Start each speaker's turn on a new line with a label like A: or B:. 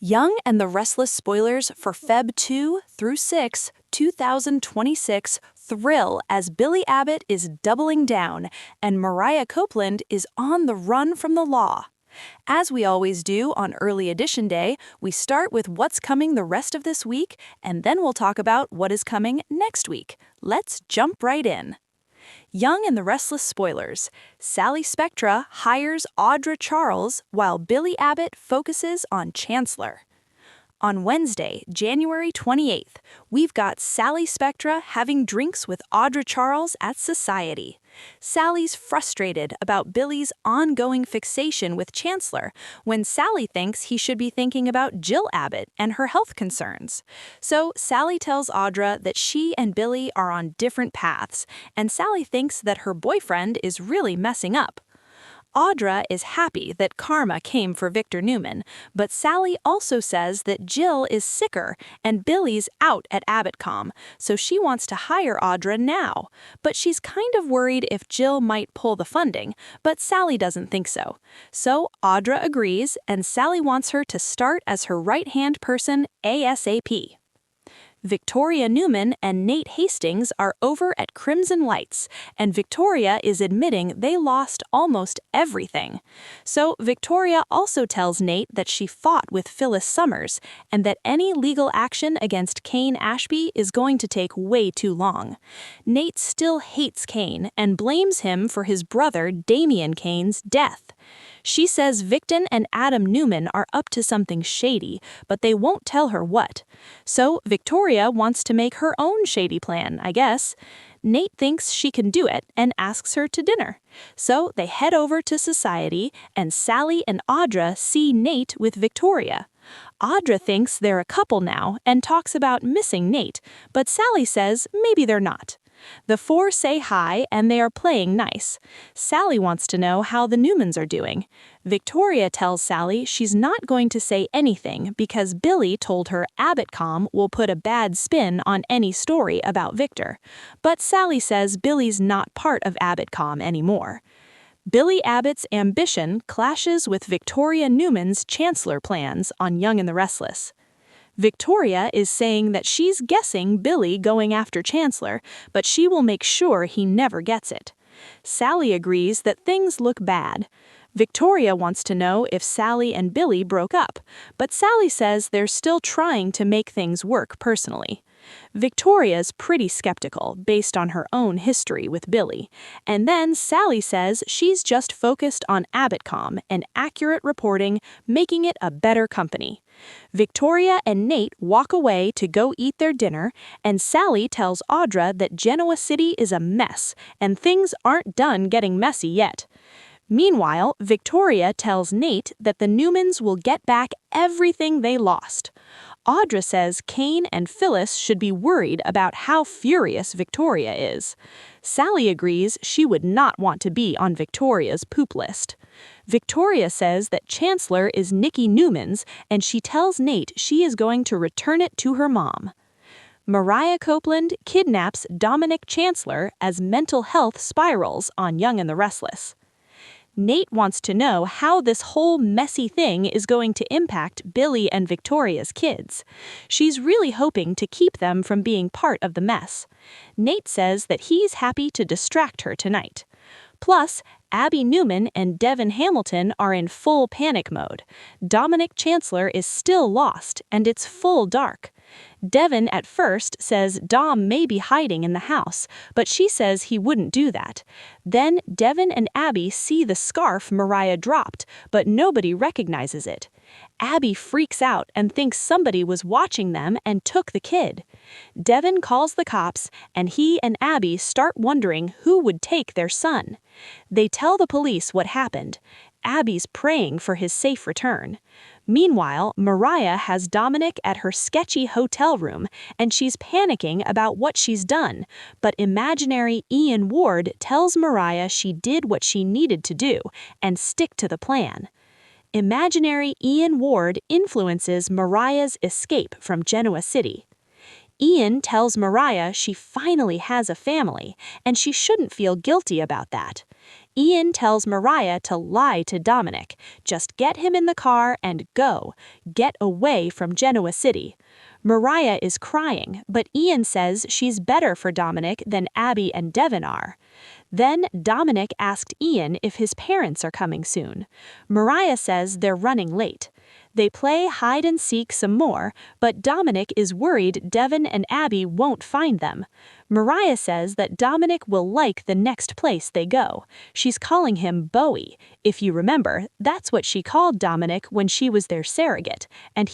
A: Young and the Restless spoilers for Feb 2 through 6, 2026 thrill as Billy Abbott is doubling down and Mariah Copeland is on the run from the law. As we always do on Early Edition Day, we start with what's coming the rest of this week, and then we'll talk about what is coming next week. Let's jump right in. Young and the Restless spoilers. Sally Spectra hires Audra Charles while Billy Abbott focuses on Chancellor. On Wednesday, January 28th, we've got Sally Spectra having drinks with Audra Charles at Society. Sally's frustrated about Billy's ongoing fixation with Chancellor when Sally thinks he should be thinking about Jill Abbott and her health concerns. So Sally tells Audra that she and Billy are on different paths, and Sally thinks that her boyfriend is really messing up. Audra is happy that karma came for Victor Newman, but Sally also says that Jill is sicker and Billy's out at AbbottCom, so she wants to hire Audra now. But she's kind of worried if Jill might pull the funding, but Sally doesn't think so. So Audra agrees, and Sally wants her to start as her right-hand person ASAP. Victoria Newman and Nate Hastings are over at Crimson Lights, and Victoria is admitting they lost almost everything. So Victoria also tells Nate that she fought with Phyllis Summers, and that any legal action against Kane Ashby is going to take way too long. Nate still hates Kane and blames him for his brother Damian Kane's death. She says Victon and Adam Newman are up to something shady, but they won't tell her what. So Victoria wants to make her own shady plan, I guess. Nate thinks she can do it and asks her to dinner. So they head over to Society, and Sally and Audra see Nate with Victoria. Audra thinks they're a couple now and talks about missing Nate, but Sally says maybe they're not. The four say hi and they are playing nice. Sally wants to know how the Newmans are doing. Victoria tells Sally she's not going to say anything because Billy told her AbbottCom will put a bad spin on any story about Victor. But Sally says Billy's not part of AbbottCom anymore. Billy Abbott's ambition clashes with Victoria Newman's Chancellor plans on Young and the Restless. Victoria is saying that she's guessing Billy going after Chancellor, but she will make sure he never gets it. Sally agrees that things look bad. Victoria wants to know if Sally and Billy broke up, but Sally says they're still trying to make things work personally. Victoria's pretty skeptical based on her own history with Billy, and then Sally says she's just focused on AbbottCom and accurate reporting, making it a better company. Victoria and Nate walk away to go eat their dinner, and Sally tells Audra that Genoa City is a mess and things aren't done getting messy yet. Meanwhile, Victoria tells Nate that the Newmans will get back everything they lost. Audra says Kane and Phyllis should be worried about how furious Victoria is. Sally agrees she would not want to be on Victoria's poop list. Victoria says that Chancellor is Nikki Newman's, and she tells Nate she is going to return it to her mom. Mariah Copeland kidnaps Dominic Chancellor as mental health spirals on Young and the Restless. Nate wants to know how this whole messy thing is going to impact Billy and Victoria's kids. She's really hoping to keep them from being part of the mess. Nate says that he's happy to distract her tonight. Plus, Abby Newman and Devin Hamilton are in full panic mode. Dominic Chancellor is still lost, and it's full dark. Devin at first says Dom may be hiding in the house, but she says he wouldn't do that. Then Devin and Abby see the scarf Mariah dropped, but nobody recognizes it. Abby freaks out and thinks somebody was watching them and took the kid. Devin calls the cops, and he and Abby start wondering who would take their son. They tell the police what happened. Abby's praying for his safe return. Meanwhile, Mariah has Dominic at her sketchy hotel room, and she's panicking about what she's done, but imaginary Ian Ward tells Mariah she did what she needed to do and stick to the plan. Imaginary Ian Ward influences Mariah's escape from Genoa City. Ian tells Mariah she finally has a family, and she shouldn't feel guilty about that. Ian tells Mariah to lie to Dominic. Just get him in the car and go. Get away from Genoa City. Mariah is crying, but Ian says she's better for Dominic than Abby and Devin are. Then Dominic asked Ian if his parents are coming soon. Mariah says they're running late. They play hide and seek some more, but Dominic is worried Devin and Abby won't find them. Mariah says that Dominic will like the next place they go. She's calling him Bowie. If you remember, that's what she called Dominic when she was their surrogate, and